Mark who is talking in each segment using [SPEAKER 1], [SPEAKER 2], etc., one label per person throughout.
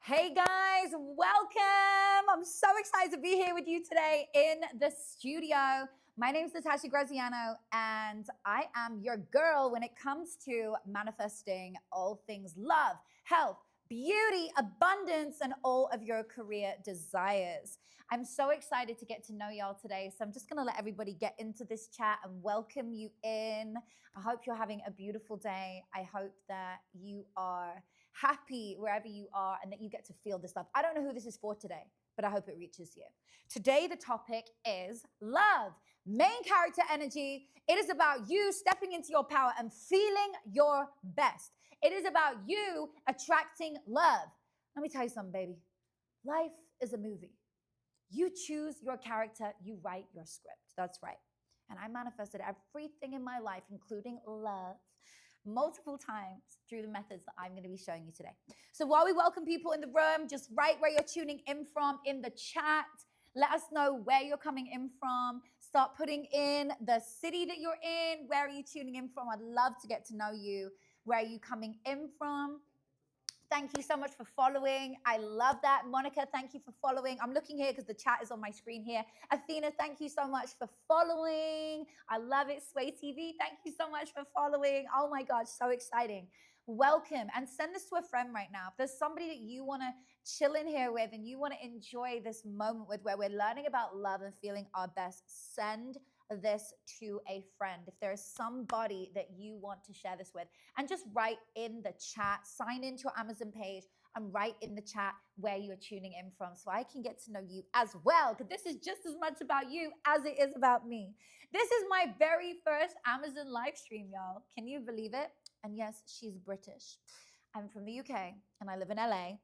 [SPEAKER 1] Hey guys, welcome. I'm so excited to be here with you today in the studio. My name is Natasha Graziano, and I am your girl when it comes to manifesting all things love, health, beauty, abundance, and all of your career desires. I'm so excited to get to know y'all today. So I'm just going to let everybody get into this chat and welcome you in. I hope you're having a beautiful day. I hope that you are happy wherever you are and that you get to feel this love. I don't know who this is for today, but I hope it reaches you. Today, the topic is love, main character energy. It is about you stepping into your power and feeling your best. It is about you attracting love. Let me tell you something, baby. Life is a movie. You choose your character, you write your script. That's right. And I manifested everything in my life, including love, multiple times through the methods that I'm going to be showing you today. So while we welcome people in the room, just write where you're tuning in from in the chat. Let us know where you're coming in from. Start putting in the city that you're in. Where are you tuning in from? I'd love to get to know you. Where are you coming in from? Thank you so much for following. I love that. Monica, thank you for following. I'm looking here because the chat is on my screen here. Athena, thank you so much for following. I love it. Sway TV, thank you so much for following. Oh my God, so exciting. Welcome, and send this to a friend right now. If there's somebody that you want to chill in here with and you want to enjoy this moment with, where we're learning about love and feeling our best, send this to a friend. If there is somebody that you want to share this with, and just write in the chat, sign into your Amazon page and write in the chat where you're tuning in from so I can get to know you as well, because this is just as much about you as it is about me. This is my very first Amazon live stream, y'all. Can you believe it? And yes, she's British. I'm from the UK and I live in LA,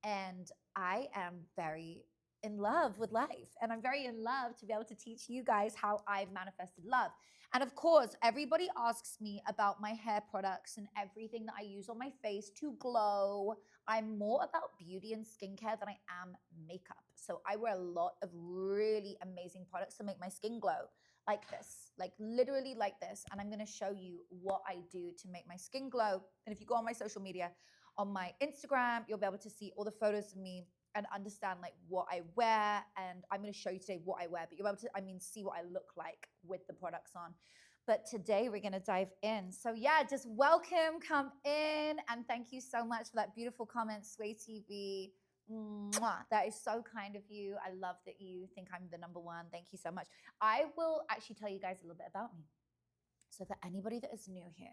[SPEAKER 1] and I am very in love with life, and I'm very in love to be able to teach you guys how I've manifested love. And of course, everybody asks me about my hair products and everything that I use on my face to glow. I'm more about beauty and skincare than I am makeup. So I wear a lot of really amazing products to make my skin glow, like this, like literally like this. And I'm going to show you what I do to make my skin glow. And if you go on my social media, on my Instagram, you'll be able to see all the photos of me and understand like what I wear. And I'm going to show you today what I wear, but you'll be able to, see what I look like with the products on. But today we're going to dive in. So yeah, just welcome, come in. And thank you so much for that beautiful comment, Sway TV. Mwah. That is so kind of you. I love that you think I'm the number one. Thank you so much. I will actually tell you guys a little bit about me. So for anybody that is new here,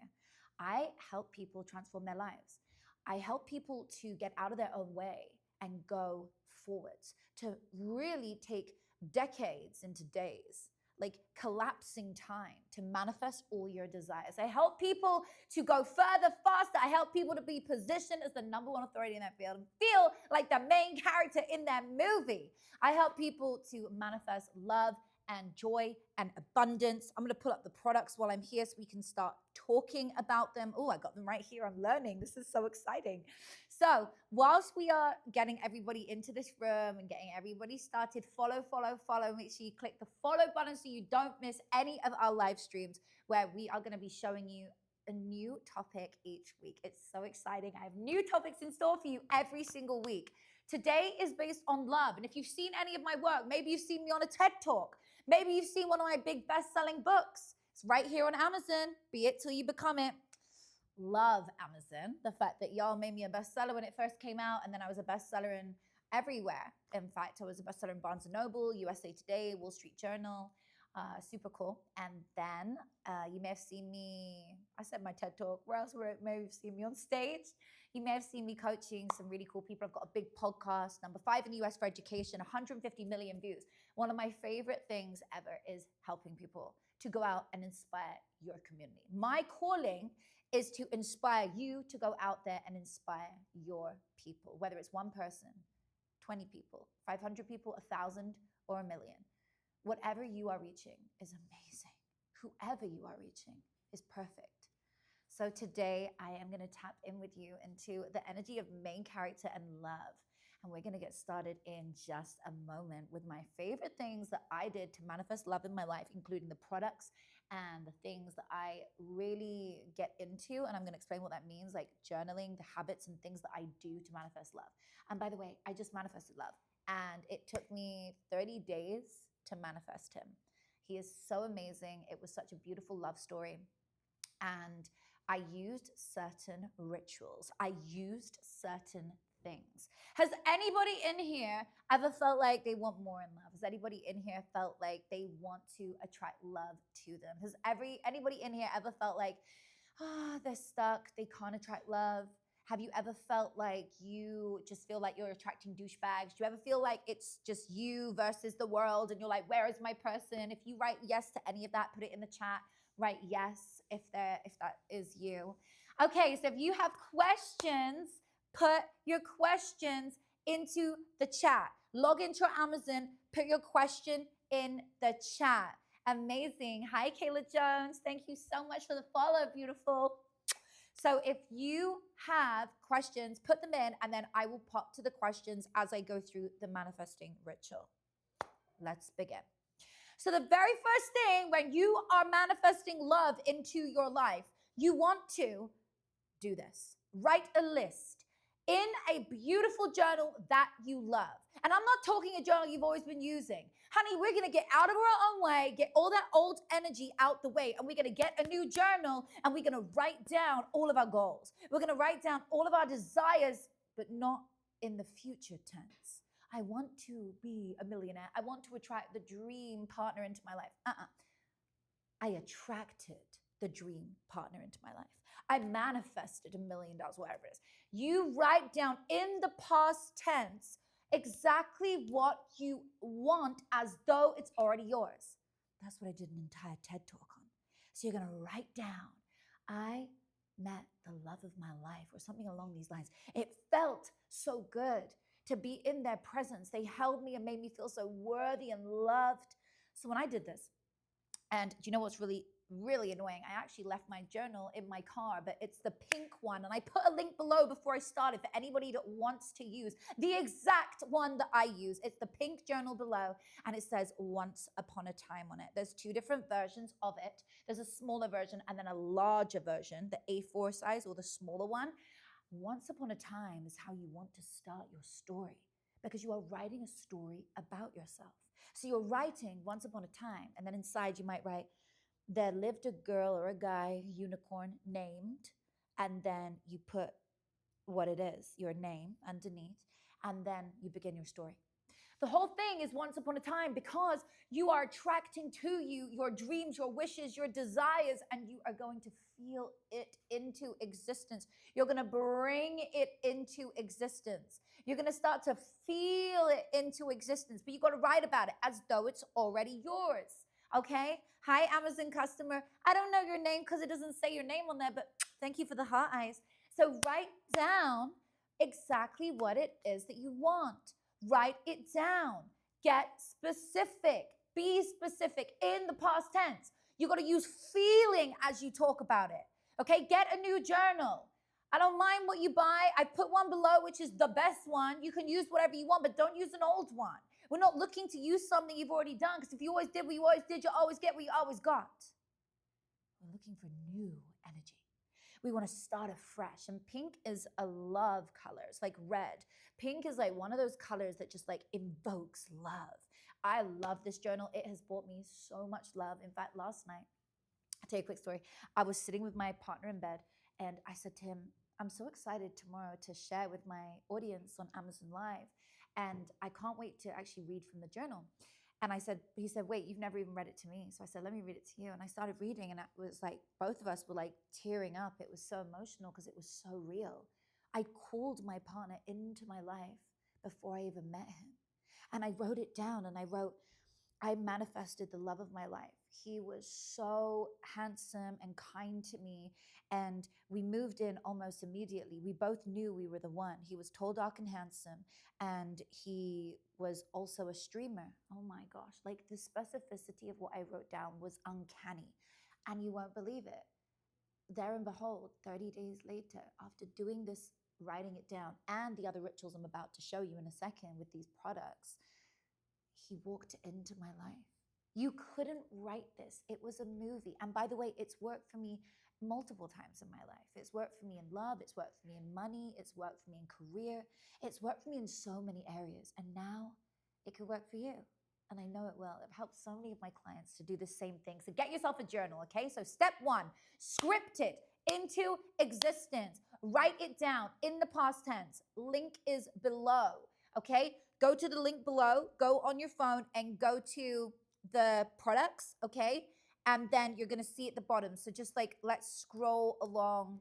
[SPEAKER 1] I help people transform their lives. I help people to get out of their own way and go forwards, to really take decades into days, like collapsing time, to manifest all your desires. I help people to go further, faster. I help people to be positioned as the number one authority in their field and feel like the main character in their movie. I help people to manifest love and joy and abundance. I'm going to pull up the products while I'm here so we can start talking about them. Oh, I got them right here. I'm learning. This is so exciting. So whilst we are getting everybody into this room and getting everybody started, follow. Make sure you click the follow button so you don't miss any of our live streams where we are going to be showing you a new topic each week. It's so exciting. I have new topics in store for you every single week. Today is based on love. And if you've seen any of my work, maybe you've seen me on a TED Talk. Maybe you've seen one of my big best-selling books. It's right here on Amazon. Be it till you become it. Love Amazon. The fact that y'all made me a bestseller when it first came out, and then I was a bestseller in everywhere. In fact, I was a bestseller in Barnes & Noble, USA Today, Wall Street Journal. Super cool. And then you may have seen me, I said my TED Talk, where else may have seen me on stage? You may have seen me coaching some really cool people. I've got a big podcast, number 5 in the US for education, 150 million views. One of my favorite things ever is helping people to go out and inspire your community. My calling is to inspire you to go out there and inspire your people, whether it's one person, 20 people, 500 people, 1,000, or 1 million. Whatever you are reaching is amazing. Whoever you are reaching is perfect. So today I am going to tap in with you into the energy of main character and love. And we're going to get started in just a moment with my favorite things that I did to manifest love in my life, including the products And the things that I really get into, and I'm going to explain what that means, like journaling, the habits and things that I do to manifest love. And by the way, I just manifested love, and it took me 30 days to manifest him. He is so amazing. It was such a beautiful love story. And I used certain rituals, I used certain things. Has anybody in here ever felt like they want more in love? Has anybody in here felt like they want to attract love to them? Has anybody in here ever felt like, they're stuck, they can't attract love? Have you ever felt like you just feel like you're attracting douchebags? Do you ever feel like it's just you versus the world and you're like, where is my person? If you write yes to any of that, put it in the chat. Write yes if that is you. Okay, so if you have questions, put your questions into the chat. Log into your Amazon, put your question in the chat. Amazing. Hi, Kayla Jones. Thank you so much for the follow, beautiful. So if you have questions, put them in, and then I will pop to the questions as I go through the manifesting ritual. Let's begin. So the very first thing when you are manifesting love into your life, you want to do this. Write a list in a beautiful journal that you love. And I'm not talking a journal you've always been using. Honey, we're going to get out of our own way, get all that old energy out the way, and we're going to get a new journal, and we're going to write down all of our goals. We're going to write down all of our desires, but not in the future tense. I want to be a millionaire. I want to attract the dream partner into my life. I attracted the dream partner into my life. I manifested $1 million, whatever it is. You write down in the past tense exactly what you want as though it's already yours. That's what I did an entire TED talk on. So you're going to write down, I met the love of my life, or something along these lines. It felt so good to be in their presence. They held me and made me feel so worthy and loved. So when I did this, and do you know what's really, really annoying? I actually left my journal in my car, but it's the pink one. And I put a link below before I started for anybody that wants to use the exact one that I use. It's the pink journal below, and it says Once Upon a Time on it. There's two different versions of it. There's a smaller version and then a larger version, the A4 size or the smaller one. Once upon a time is how you want to start your story, because you are writing a story about yourself. So you're writing once upon a time, and then inside you might write, there lived a girl or a guy, unicorn, named, and then you put what it is, your name underneath, and then you begin your story. The whole thing is once upon a time, because you are attracting to you your dreams, your wishes, your desires, and you are going to feel it into existence. You're going to bring it into existence. You're going to start to feel it into existence, but you got to write about it as though it's already yours. Okay? Hi, Amazon customer. I don't know your name because it doesn't say your name on there, but thank you for the heart eyes. So write down exactly what it is that you want. Write it down. Get specific. Be specific in the past tense. You got to use feeling as you talk about it. Okay? Get a new journal. I don't mind what you buy. I put one below, which is the best one. You can use whatever you want, but don't use an old one. We're not looking to use something you've already done, because if you always did what you always did, you'll always get what you always got. We're looking for new energy. We want to start afresh. And pink is a love color. It's like red. Pink is like one of those colors that just like invokes love. I love this journal. It has brought me so much love. In fact, last night, I'll tell you a quick story. I was sitting with my partner in bed, and I said to him, I'm so excited tomorrow to share with my audience on Amazon Live. And I can't wait to actually read from the journal. And he said, wait, you've never even read it to me. So I said, let me read it to you. And I started reading, and it was like, both of us were like tearing up. It was so emotional because it was so real. I called my partner into my life before I even met him. And I wrote it down, and I manifested the love of my life. He was so handsome and kind to me, and we moved in almost immediately. We both knew we were the one. He was tall, dark, and handsome, and he was also a streamer. Oh my gosh, like the specificity of what I wrote down was uncanny, and you won't believe it. There and behold, 30 days later, after doing this, writing it down, and the other rituals I'm about to show you in a second with these products, he walked into my life. You couldn't write this. It was a movie. And by the way, it's worked for me multiple times in my life. It's worked for me in love. It's worked for me in money. It's worked for me in career. It's worked for me in so many areas. And now it could work for you. And I know it will. It helps so many of my clients to do the same thing. So get yourself a journal, okay? So step one, script it into existence. Write it down in the past tense. Link is below, okay? Go to the link below, go on your phone and go to the products, okay? And then you're gonna see at the bottom. So just like, let's scroll along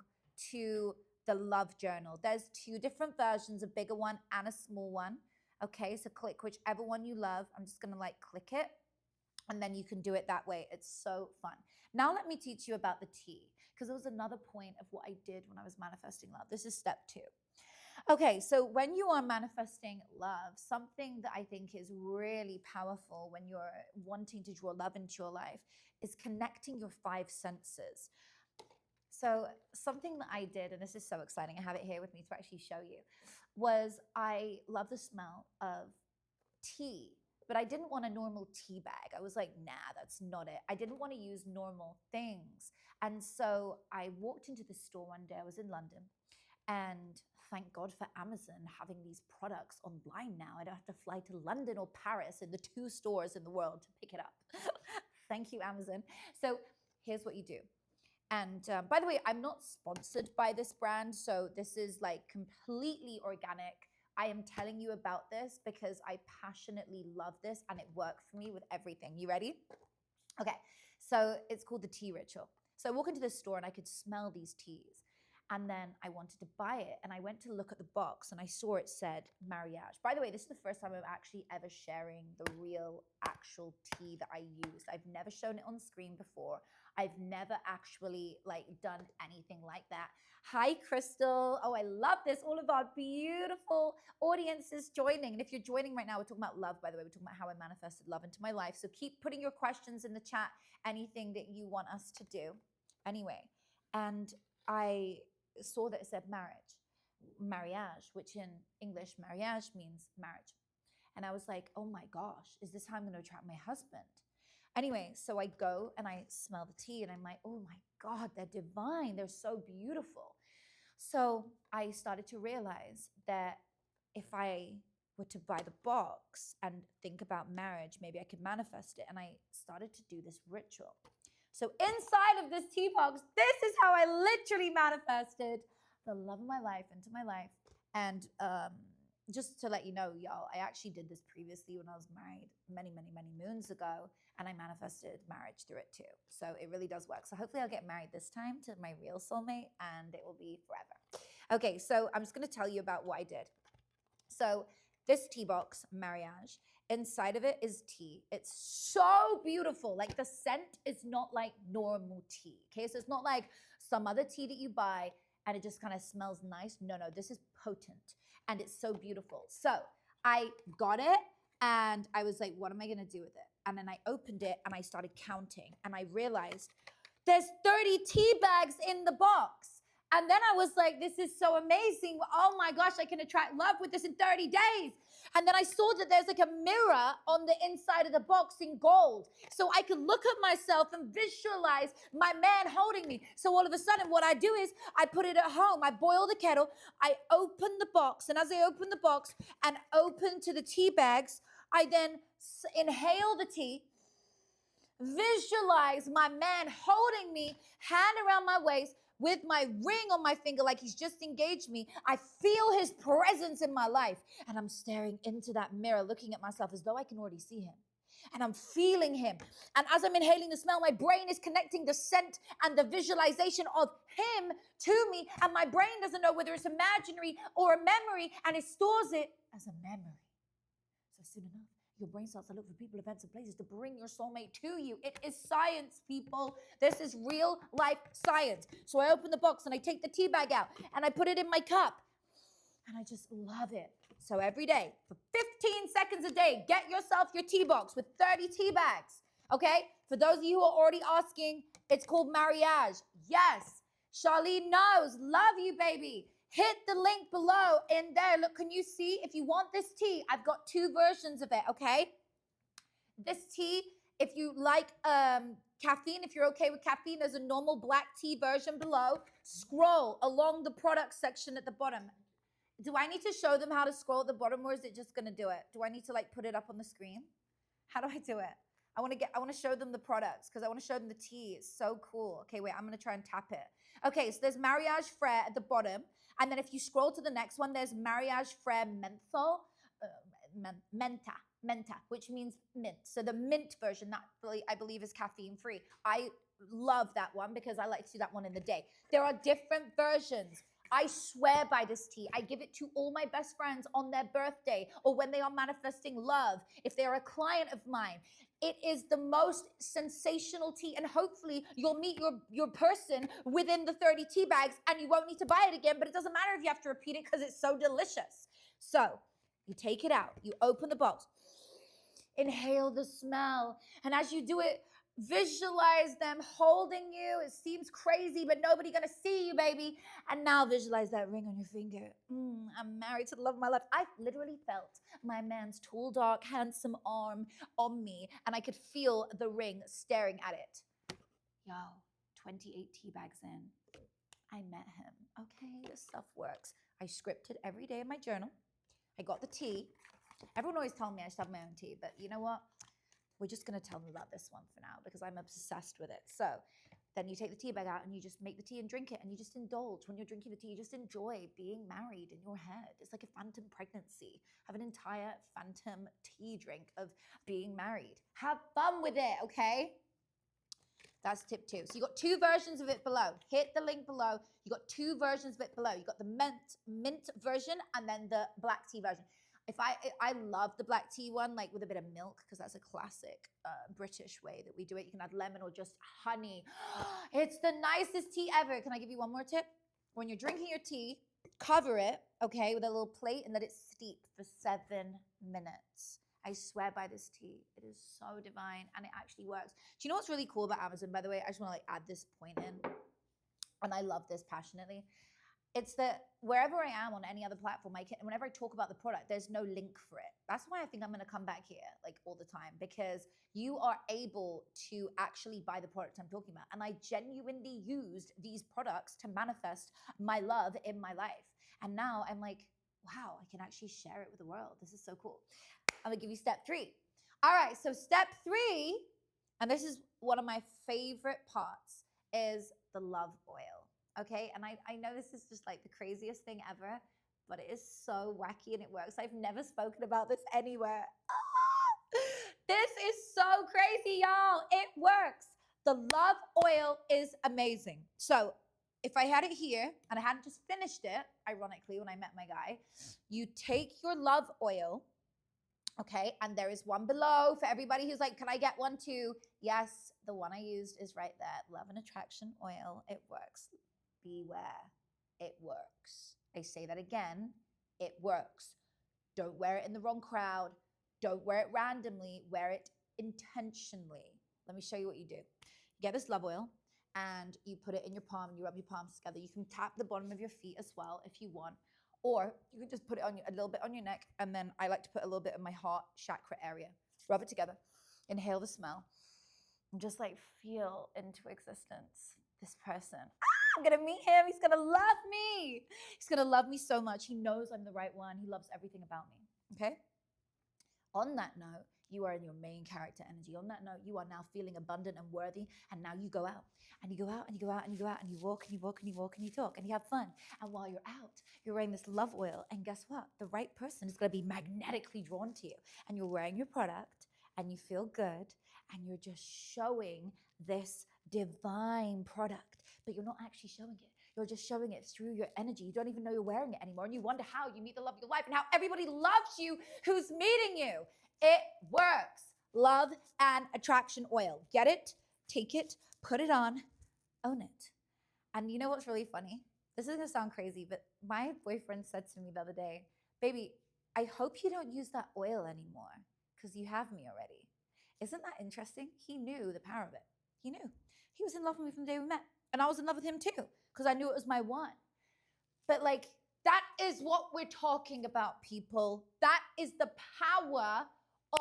[SPEAKER 1] to the love journal. There's two different versions, a bigger one and a small one. Okay, so click whichever one you love. I'm just gonna like click it and then you can do it that way. It's so fun. Now let me teach you about the T, because it was another point of what I did when I was manifesting love. This is step 2. Okay, so when you are manifesting love, something that I think is really powerful when you're wanting to draw love into your life is connecting your 5 senses. So something that I did, and this is so exciting, I have it here with me to actually show you, was I love the smell of tea, but I didn't want a normal tea bag. I was like, nah, that's not it. I didn't want to use normal things. And so I walked into the store one day, I was in London, and thank God for Amazon having these products online now. I don't have to fly to London or Paris in the 2 stores in the world to pick it up. Thank you, Amazon. So here's what you do. And by the way, I'm not sponsored by this brand, so this is like completely organic. I am telling you about this because I passionately love this and it worked for me with everything. You ready? Okay, so it's called the tea ritual. So I walk into the store and I could smell these teas. And then I wanted to buy it. And I went to look at the box and I saw it said mariage. By the way, this is the first time I'm actually ever sharing the real actual tea that I used. I've never shown it on screen before. I've never actually like done anything like that. Hi, Crystal. Oh, I love this. All of our beautiful audiences joining. And if you're joining right now, we're talking about love, by the way. We're talking about how I manifested love into my life. So keep putting your questions in the chat, anything that you want us to do. Anyway, and I saw that it said mariage, which in English, mariage means marriage. And I was like, oh my gosh, is this how I'm going to attract my husband? Anyway, so I go and I smell the tea and I'm like, oh my God, they're divine. They're so beautiful. So I started to realize that if I were to buy the box and think about marriage, maybe I could manifest it. And I started to do this ritual. So inside of this tea box, this is how I literally manifested the love of my life into my life. And just to let you know, y'all, I actually did this previously when I was married many, many, many moons ago, and I manifested marriage through it too. So it really does work. So hopefully I'll get married this time to my real soulmate, and it will be forever. Okay, so I'm just going to tell you about what I did. So this tea box, mariage, inside of it is tea. It's so beautiful. Like the scent is not like normal tea. Okay, so it's not like some other tea that you buy and it just kind of smells nice. No, this is potent and it's so beautiful. So I got it and I was like, what am I going to do with it? And then I opened it and I started counting and I realized there's 30 tea bags in the box. And then I was like, this is so amazing. Oh my gosh, I can attract love with this in 30 days. And then I saw that there's like a mirror on the inside of the box in gold. So I could look at myself and visualize my man holding me. So all of a sudden what I do is I put it at home. I boil the kettle. I open the box. And as I open the box and open to the tea bags, I then inhale the tea. Visualize my man holding me, hand around my waist, with my ring on my finger like he's just engaged me. I feel his presence in my life. And I'm staring into that mirror, looking at myself as though I can already see him. And I'm feeling him. And as I'm inhaling the smell, my brain is connecting the scent and the visualization of him to me. And my brain doesn't know whether it's imaginary or a memory, and it stores it as a memory. So soon enough, your brain starts to look for people, events, and places to bring your soulmate to you. It is science, people. This is real life science. So I open the box and I take the tea bag out and I put it in my cup. And I just love it. So every day, for 15 seconds a day, get yourself your tea box with 30 tea bags. Okay? For those of you who are already asking, it's called mariage. Yes. Charlene knows. Love you, baby. Hit the link below in there. Look, can you see? If you want this tea, I've got 2 versions of it, okay? This tea If you like caffeine, if you're okay with caffeine, there's a normal black tea version below. Scroll along the product section at the bottom. Do I need to show them how to scroll at the bottom, or is it just gonna do it? Do I need to like put it up on the screen? How do I do it? I want to show them the products because I want to show them the tea. It's so cool. Okay, wait, I'm going to try and tap it. Okay, so there's Mariage Frere at the bottom. And then if you scroll to the next one, there's Mariage Frere Menthol, Menta, which means mint. So the mint version, that I believe is caffeine free. I love that one because I like to do that one in the day. There are different versions. I swear by this tea. I give it to all my best friends on their birthday or when they are manifesting love. If they are a client of mine, it is the most sensational tea. And hopefully you'll meet your person within the 30 tea bags and you won't need to buy it again, but it doesn't matter if you have to repeat it because it's so delicious. So you take it out, you open the box, inhale the smell. And as you do it, visualize them holding you. It seems crazy, but nobody gonna see you, baby. And now visualize that ring on your finger. I'm married to the love of my life. I literally felt my man's tall, dark, handsome arm on me, and I could feel the ring staring at it. Yo, 28 tea bags in, I met him. Okay, this stuff works. I scripted every day in my journal. I got the tea. Everyone always told me I should have my own tea, but you know what? We're just going to tell them about this one for now because I'm obsessed with it. So then you take the tea bag out and you just make the tea and drink it and you just indulge. When you're drinking the tea, you just enjoy being married in your head. It's like a phantom pregnancy. Have an entire phantom tea drink of being married. Have fun with it, okay? That's tip 2. So you got 2 versions of it below. Hit the link below. You got 2 versions of it below. You got the mint version and then the black tea version. I love the black tea one, like with a bit of milk, because that's a classic British way that we do it. You can add lemon or just honey. It's the nicest tea ever. Can I give you one more tip? When you're drinking your tea, cover it, okay, with a little plate and let it steep for 7 minutes. I swear by this tea. It is so divine and it actually works. Do you know what's really cool about Amazon, by the way? I just want to like add this point in. And I love this passionately. It's that wherever I am on any other platform, whenever I talk about the product, there's no link for it. That's why I think I'm going to come back here like all the time, because you are able to actually buy the product I'm talking about. And I genuinely used these products to manifest my love in my life. And now I'm like, wow, I can actually share it with the world. This is so cool. I'm going to give you step 3. All right, so step 3, and this is one of my favorite parts, is the love oil. Okay, and I know this is just like the craziest thing ever, but it is so wacky and it works. I've never spoken about this anywhere. This is so crazy, y'all. It works. The love oil is amazing. So if I had it here and I hadn't just finished it, ironically, when I met my guy, you take your love oil, okay, and there is one below for everybody who's like, can I get one too? Yes, the one I used is right there. Love and Attraction oil. It works. Beware, it works. I say that again, it works. Don't wear it in the wrong crowd. Don't wear it randomly, wear it intentionally. Let me show you what you do. You get this love oil and you put it in your palm and you rub your palms together. You can tap the bottom of your feet as well if you want, or you can just put it on a little bit on your neck, and then I like to put a little bit in my heart chakra area. Rub it together, inhale the smell, and just like feel into existence this person. I'm gonna meet him. He's gonna love me. He's gonna love me so much. He knows I'm the right one. He loves everything about me. Okay? On that note, you are in your main character energy. On that note, you are now feeling abundant and worthy. And now you go out and you go out and you go out and you go out and you walk and you walk and you walk and you talk and you have fun. And while you're out, you're wearing this love oil. And guess what? The right person is gonna be magnetically drawn to you. And you're wearing your product and you feel good and you're just showing this divine product, but you're not actually showing it. You're just showing it through your energy. You don't even know you're wearing it anymore. And you wonder how you meet the love of your life and how everybody loves you who's meeting you. It works. Love and Attraction oil. Get it? Take it, put it on, own it. And you know what's really funny? This is gonna sound crazy, but my boyfriend said to me the other day, baby, I hope you don't use that oil anymore because you have me already. Isn't that interesting? He knew the power of it. He knew. He was in love with me from the day we met. And I was in love with him too, because I knew it was my one. But like, that is what we're talking about, people. That is the power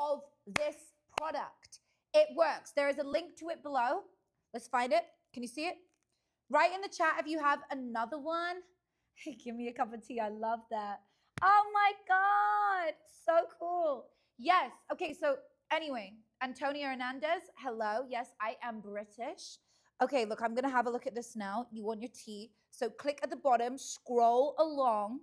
[SPEAKER 1] of this product. It works. There is a link to it below. Let's find it. Can you see it? Write in the chat if you have another one. Give me a cup of tea. I love that. Oh my God. So cool. Yes. Okay. So, anyway, Antonio Hernandez, hello. Yes, I am British. Okay, look, I'm going to have a look at this now. You want your tea. So, click at the bottom, scroll along.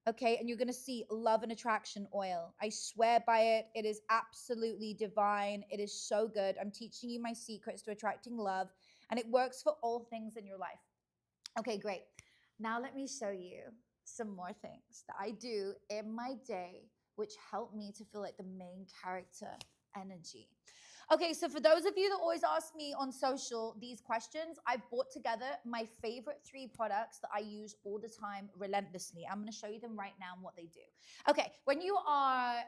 [SPEAKER 1] Okay, and you're going to see Love and Attraction Oil. I swear by it. It is absolutely divine. It is so good. I'm teaching you my secrets to attracting love, and it works for all things in your life. Okay, great. Now let me show you some more things that I do in my day which help me to feel like the main character energy. Okay, so for those of you that always ask me on social these questions, I've brought together my favorite 3 products that I use all the time relentlessly. I'm going to show you them right now and what they do. Okay, when you are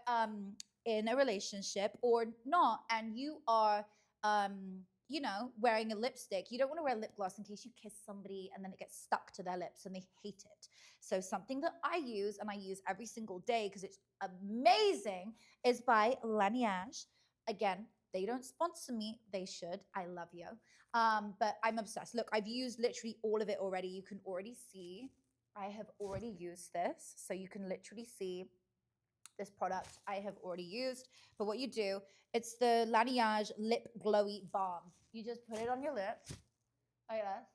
[SPEAKER 1] in a relationship or not, and you are wearing a lipstick, you don't want to wear lip gloss in case you kiss somebody and then it gets stuck to their lips and they hate it. So something that I use, and I use every single day because it's amazing, is by Laneige. Again, they don't sponsor me. They should. I love you. But I'm obsessed. Look, I've used literally all of it already. You can already see I have already used this. So you can literally see this product I have already used. But what you do, it's the Laneige Lip Glowy Balm. You just put it on your lips like this.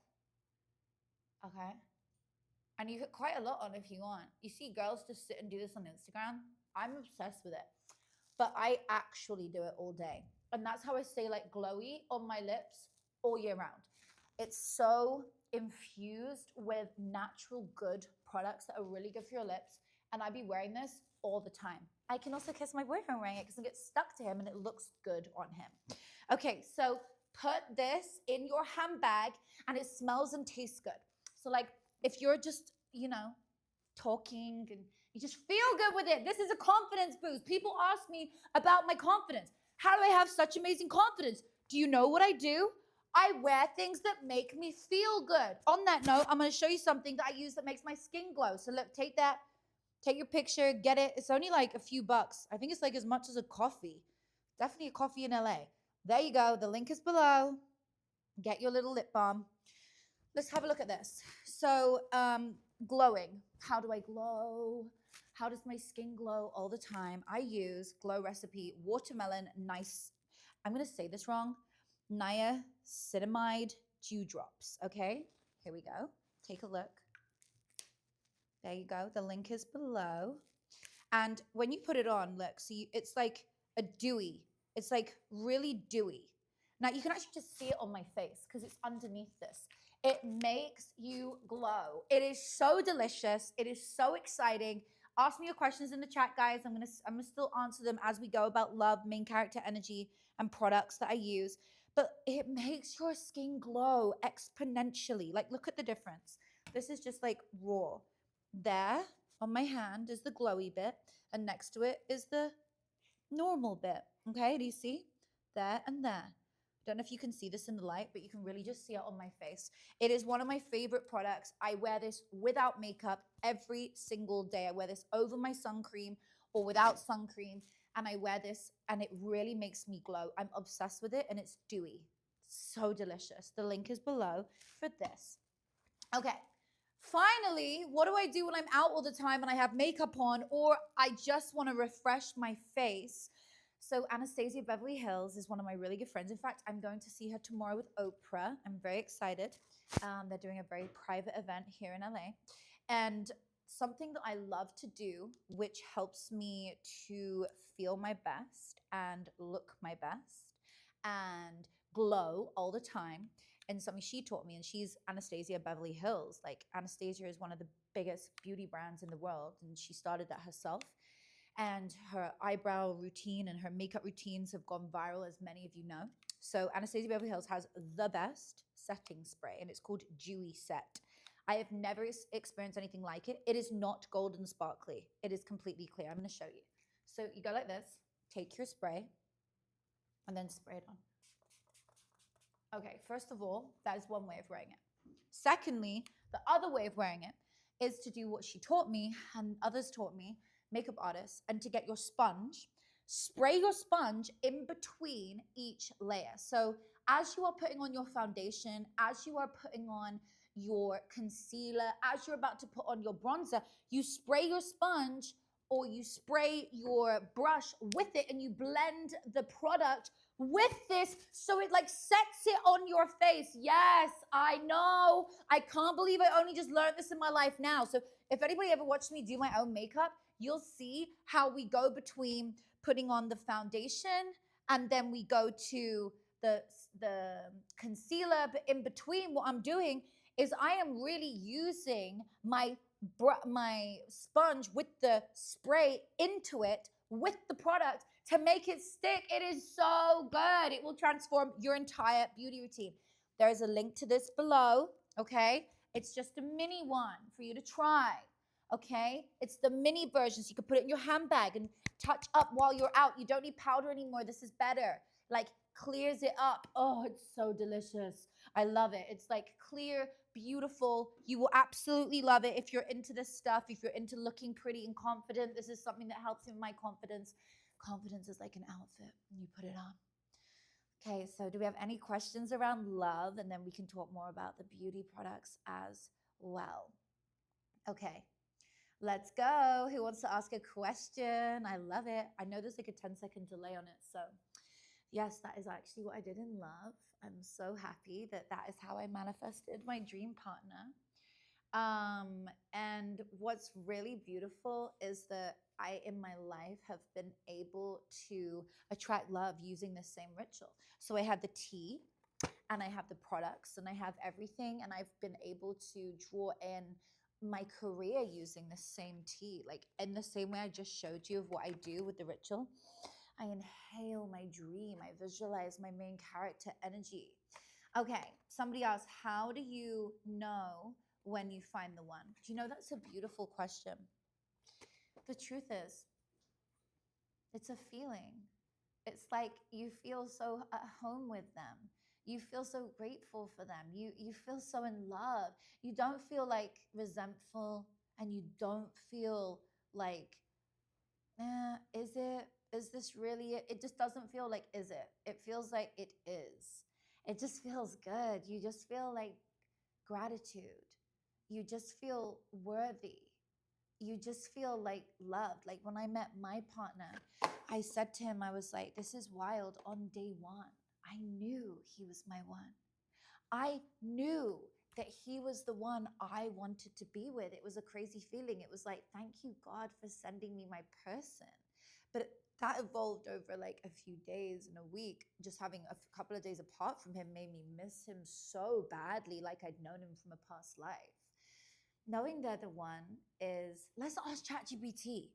[SPEAKER 1] Okay. And you put quite a lot on if you want. You see girls just sit and do this on Instagram. I'm obsessed with it. But I actually do it all day. And that's how I stay like glowy on my lips all year round. It's so infused with natural good products that are really good for your lips. And I be wearing this all the time. I can also kiss my boyfriend wearing it because it gets stuck to him and it looks good on him. Okay, so put this in your handbag and it smells and tastes good. So like if you're just, talking and you just feel good with it. This is a confidence boost. People ask me about my confidence. How do I have such amazing confidence? Do you know what I do? I wear things that make me feel good. On that note, I'm going to show you something that I use that makes my skin glow. So look, take that, take your picture, get it. It's only like a few bucks. I think it's like as much as a coffee. Definitely a coffee in LA. There you go. The link is below. Get your little lip balm. Let's have a look at this. So, glowing. How do I glow? How does my skin glow all the time? I use Glow Recipe Watermelon Nice. I'm going to say this wrong. Niacinamide Dewdrops. Okay, here we go. Take a look. There you go. The link is below. And when you put it on, look, see, it's like a dewy. It's like really dewy. Now, you can actually just see it on my face because it's underneath this. It makes you glow. It is so delicious. It is so exciting. Ask me your questions in the chat, guys. I'm gonna still answer them as we go about love, main character energy, and products that I use. But it makes your skin glow exponentially. Like, look at the difference. This is just like raw. There on my hand is the glowy bit, and next to it is the normal bit. Okay, do you see? There and there. Don't know if you can see this in the light, but you can really just see it on my face. It is one of my favorite products. I wear this without makeup every single day. I wear this over my sun cream or without sun cream, and I wear this, and it really makes me glow. I'm obsessed with it, and it's dewy. So delicious. The link is below for this. Okay. Finally, what do I do when I'm out all the time and I have makeup on, or I just want to refresh my face? So Anastasia Beverly Hills is one of my really good friends. In fact, I'm going to see her tomorrow with Oprah. I'm very excited. They're doing a very private event here in LA. And something that I love to do, which helps me to feel my best and look my best and glow all the time, and something she taught me, and she's Anastasia Beverly Hills. Like, Anastasia is one of the biggest beauty brands in the world, and she started that herself. And her eyebrow routine and her makeup routines have gone viral, as many of you know. So Anastasia Beverly Hills has the best setting spray, and it's called Dewy Set. I have never experienced anything like it. It is not golden sparkly. It is completely clear. I'm going to show you. So you go like this, take your spray, and then spray it on. Okay, first of all, that is one way of wearing it. Secondly, the other way of wearing it is to do what she taught me and others taught me, makeup artists, and to get your sponge. spray your sponge in between each layer. So as you are putting on your foundation, as you are putting on your concealer, as you're about to put on your bronzer, you spray your sponge or you spray your brush with it and you blend the product with this so it like sets it on your face. Yes, I know. I can't believe I only just learned this in my life now. So if anybody ever watched me do my own makeup, you'll see how we go between putting on the foundation and then we go to the concealer. But in between, what I'm doing is I am really using my sponge with the spray into it with the product to make it stick. It is so good. It will transform your entire beauty routine. There is a link to this below, okay? It's just a mini one for you to try, okay? It's the mini version, so you can put it in your handbag and touch up while you're out. You don't need powder anymore. This is better. Like, clears it up. Oh, it's so delicious. I love it. It's like clear, beautiful. You will absolutely love it if you're into this stuff, if you're into looking pretty and confident. This is something that helps with my confidence. Confidence is like an outfit. You put it on. Okay, so do we have any questions around love? And then we can talk more about the beauty products as well. Okay, let's go. Who wants to ask a question? I love it. I know there's like a 10-second delay on it. So yes, that is actually what I did in love. I'm so happy that that is how I manifested my dream partner. And what's really beautiful is that I, in my life, have been able to attract love using the same ritual. So I have the tea and I have the products and I have everything, and I've been able to draw in my career using the same tea, like in the same way I just showed you of what I do with the ritual. I inhale my dream. I visualize my main character energy. Okay, somebody asked, how do you know when you find the one? Do you know, that's a beautiful question. The truth is, it's a feeling. It's like you feel so at home with them. You feel so grateful for them. You feel so in love. You don't feel like resentful, and you don't feel like, is it? Is this really it? It just doesn't feel like, is it? It feels like it is. It just feels good. You just feel like gratitude. You just feel worthy. You just feel like loved. Like when I met my partner, I said to him, I was like, this is wild. On day one, I knew he was my one. I knew that he was the one I wanted to be with. It was a crazy feeling. It was like, thank you, God, for sending me my person. But that evolved over like a few days and a week. Just having a couple of days apart from him made me miss him so badly, like I'd known him from a past life. Knowing they're the one is, let's ask ChatGPT,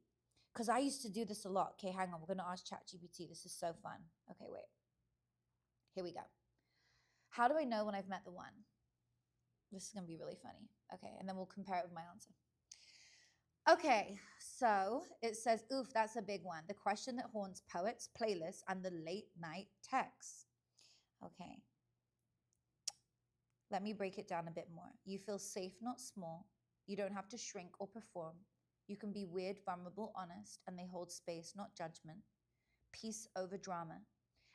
[SPEAKER 1] because I used to do this a lot. Okay, hang on. We're going to ask ChatGPT. This is so fun. Okay, wait. Here we go. How do I know when I've met the one? This is going to be really funny. Okay, and then we'll compare it with my answer. Okay, so it says, oof, that's a big one. The question that haunts poets, playlists, and the late night texts. Okay. Let me break it down a bit more. You feel safe, not small. You don't have to shrink or perform. You can be weird, vulnerable, honest, and they hold space, not judgment. Peace over drama.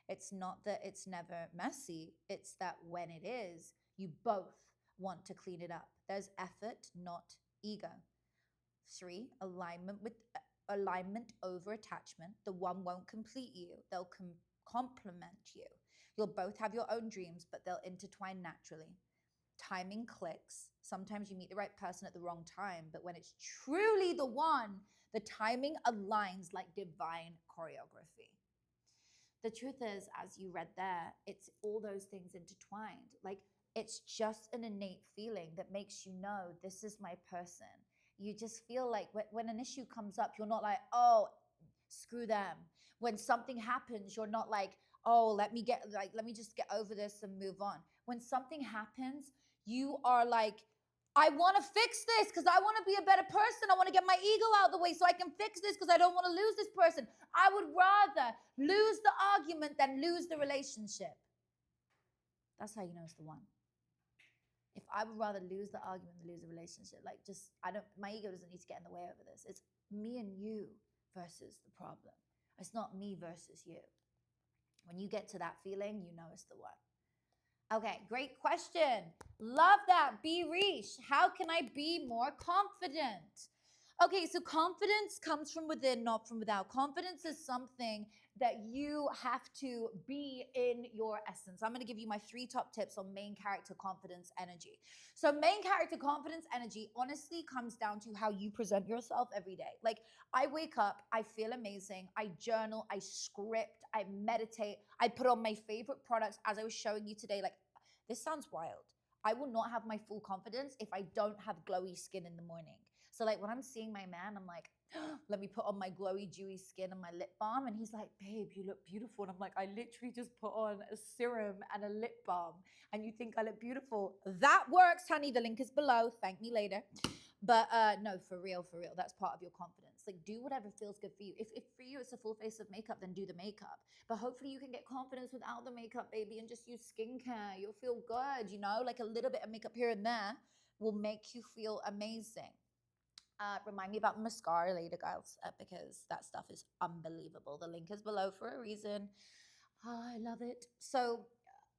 [SPEAKER 1] It's not that it's never messy. It's that when it is, you both want to clean it up. There's effort, not ego. 3, alignment over attachment. The one won't complete you. They'll complement you. You'll both have your own dreams, but they'll intertwine naturally. Timing clicks. Sometimes you meet the right person at the wrong time, but when it's truly the one, the timing aligns like divine choreography. The truth is, as you read there, it's all those things intertwined. Like, it's just an innate feeling that makes you know this is my person. You just feel like when an issue comes up, you're not like, oh, screw them. When something happens, you're not like, oh, let me just get over this and move on. When something happens, you are like, I want to fix this because I want to be a better person. I want to get my ego out of the way so I can fix this because I don't want to lose this person. I would rather lose the argument than lose the relationship. That's how you know it's the one. If I would rather lose the argument than lose the relationship, my ego doesn't need to get in the way over this. It's me and you versus the problem. It's not me versus you. When you get to that feeling, you know it's the one. Okay, great question. Love that. Be Reach. How can I be more confident? Okay, so confidence comes from within, not from without. Confidence is something that you have to be in your essence. I'm going to give you my 3 top tips on main character confidence energy. So, main character confidence energy honestly comes down to how you present yourself every day. Like, I wake up, I feel amazing, I journal, I script, I meditate, I put on my favorite products as I was showing you today. Like, this sounds wild. I will not have my full confidence if I don't have glowy skin in the morning. So like when I'm seeing my man, I'm like, let me put on my glowy, dewy skin and my lip balm. And he's like, babe, you look beautiful. And I'm like, I literally just put on a serum and a lip balm. And you think I look beautiful? That works, honey. The link is below. Thank me later. But no, for real. That's part of your confidence. Like do whatever feels good for you. If for you it's a full face of makeup, then do the makeup. But hopefully you can get confidence without the makeup, baby, and just use skincare. You'll feel good, you know? Like a little bit of makeup here and there will make you feel amazing. Remind me about mascara later, guys, because that stuff is unbelievable. The link is below for a reason. Oh, I love it. So,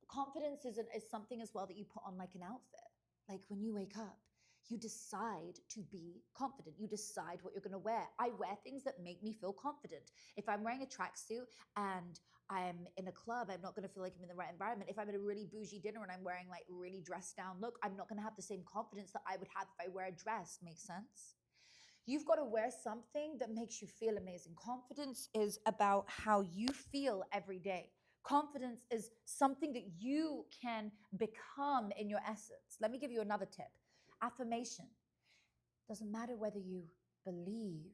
[SPEAKER 1] confidence is something as well that you put on like an outfit. Like when you wake up, you decide to be confident. You decide what you're going to wear. I wear things that make me feel confident. If I'm wearing a tracksuit and I'm in a club, I'm not going to feel like I'm in the right environment. If I'm at a really bougie dinner and I'm wearing like really dressed down look, I'm not going to have the same confidence that I would have if I wear a dress. Makes sense? You've got to wear something that makes you feel amazing. Confidence is about how you feel every day. Confidence is something that you can become in your essence. Let me give you another tip. Affirmation. Doesn't matter whether you believe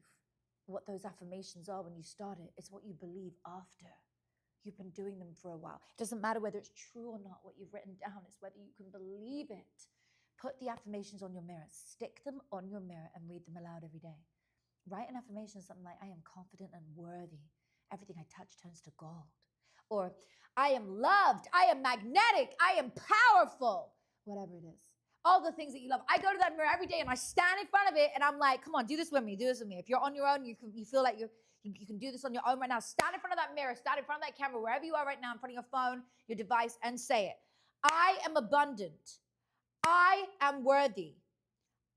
[SPEAKER 1] what those affirmations are when you start it, it's what you believe after you've been doing them for a while. It doesn't matter whether it's true or not what you've written down, it's whether you can believe it. Put the affirmations on your mirror, stick them on your mirror and read them aloud every day. Write an affirmation, something like, I am confident and worthy. Everything I touch turns to gold. Or, I am loved, I am magnetic, I am powerful. Whatever it is. All the things that you love. I go to that mirror every day and I stand in front of it and I'm like, come on, do this with me, do this with me. If you're on your own, you feel like you can do this on your own right now. Stand in front of that mirror, stand in front of that camera, wherever you are right now, in front of your phone, your device, and say it. I am abundant. I am worthy.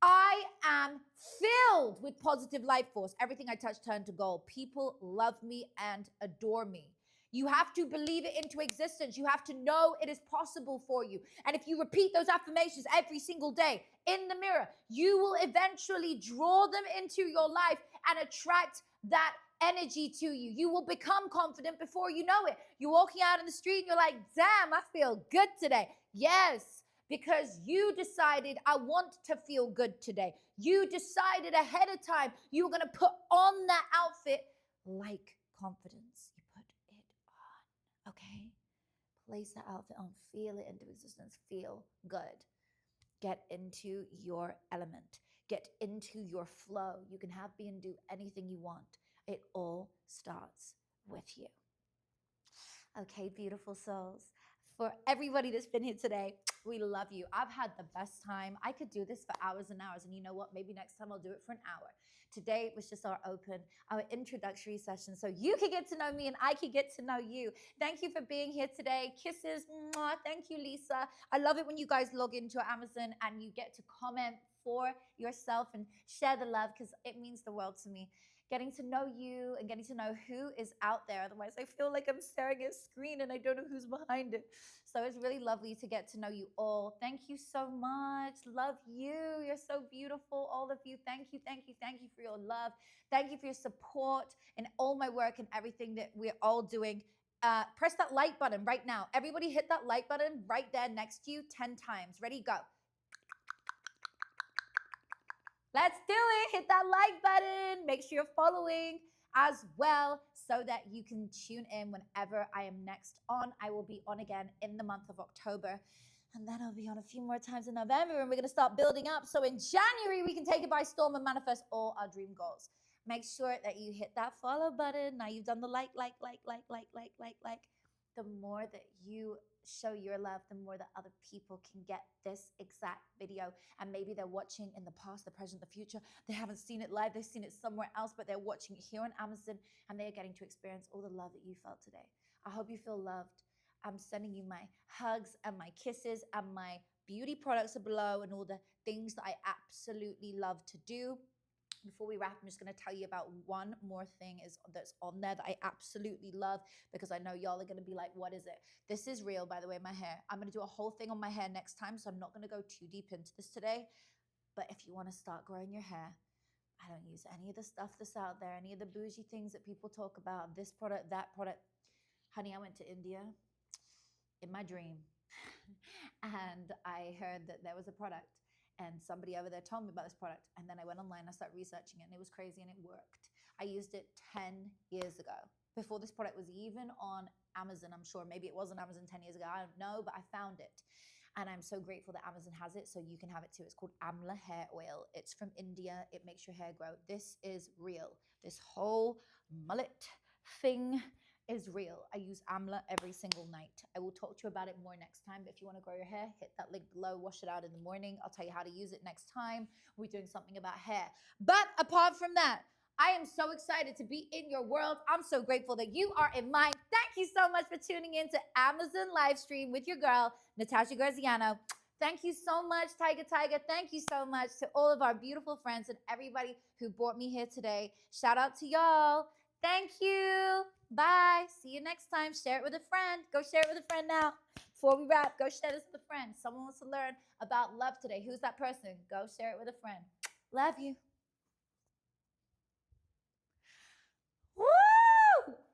[SPEAKER 1] I am filled with positive life force. Everything I touch turned to gold. People love me and adore me. You have to believe it into existence. You have to know it is possible for you. And if you repeat those affirmations every single day in the mirror, you will eventually draw them into your life and attract that energy to you. You will become confident before you know it. You're walking out in the street and you're like, damn, I feel good today. Yes, because you decided, I want to feel good today. You decided ahead of time you were going to put on that outfit like confidence. You put it on, okay? Place that outfit on, feel it into existence, feel good. Get into your element. Get into your flow. You can have, be, and do anything you want. It all starts with you. Okay, beautiful souls. For everybody that's been here today, we love you. I've had the best time. I could do this for hours and hours. And you know what? Maybe next time I'll do it for an hour. Today was just our introductory session. So you could get to know me and I could get to know you. Thank you for being here today. Kisses. Mwah. Thank you, Lisa. I love it when you guys log into Amazon and you get to comment for yourself and share the love because it means the world to me. Getting to know you and getting to know who is out there. Otherwise, I feel like I'm staring at a screen and I don't know who's behind it. So it's really lovely to get to know you all. Thank you so much. Love you. You're so beautiful, all of you. Thank you for your love. Thank you for your support and all my work and everything that we're all doing. Press that like button right now. Everybody hit that like button right there next to you 10 times. Ready, go. Let's do it. Hit that like button. Make sure you're following as well so that you can tune in whenever I am next on. I will be on again in the month of October. And then I'll be on a few more times in November and we're going to start building up. So in January, we can take it by storm and manifest all our dream goals. Make sure that you hit that follow button. Now you've done the like. the more that you show your love, the more that other people can get this exact video. And maybe they're watching in the past, the present, the future. They haven't seen it live, they've seen it somewhere else, but they're watching it here on Amazon, and they're getting to experience all the love that you felt today. I hope you feel loved. I'm sending you my hugs and my kisses, and my beauty products are below, and all the things that I absolutely love to do. Before we wrap, I'm just going to tell you about one more thing that's on there that I absolutely love, because I know y'all are going to be like, what is it? This is real, by the way, my hair. I'm going to do a whole thing on my hair next time, so I'm not going to go too deep into this today. But if you want to start growing your hair, I don't use any of the stuff that's out there, any of the bougie things that people talk about, this product, that product. Honey, I went to India in my dream and I heard that there was a product, and somebody over there told me about this product, and then I went online, I started researching it, and it was crazy, and it worked. I used it 10 years ago, before this product was even on Amazon. I'm sure maybe it was on Amazon 10 years ago, I don't know, but I found it, and I'm so grateful that Amazon has it, so you can have it too. It's called Amla hair oil. It's from India. It makes your hair grow. This is real. This whole mullet thing is real. I use Amla every single night. I will talk to you about it more next time. But if you want to grow your hair, hit that link below, wash it out in the morning. I'll tell you how to use it next time. We're doing something about hair. But apart from that, I am so excited to be in your world. I'm so grateful that you are in mine. Thank you so much for tuning in to Amazon Livestream with your girl, Natasha Graziano. Thank you so much, Tiger. Thank you so much to all of our beautiful friends and everybody who brought me here today. Shout out to y'all. Thank you. Bye. See you next time. Share it with a friend. Go share it with a friend now. Before we wrap, go share this with a friend. Someone wants to learn about love today. Who's that person? Go share it with a friend. Love you.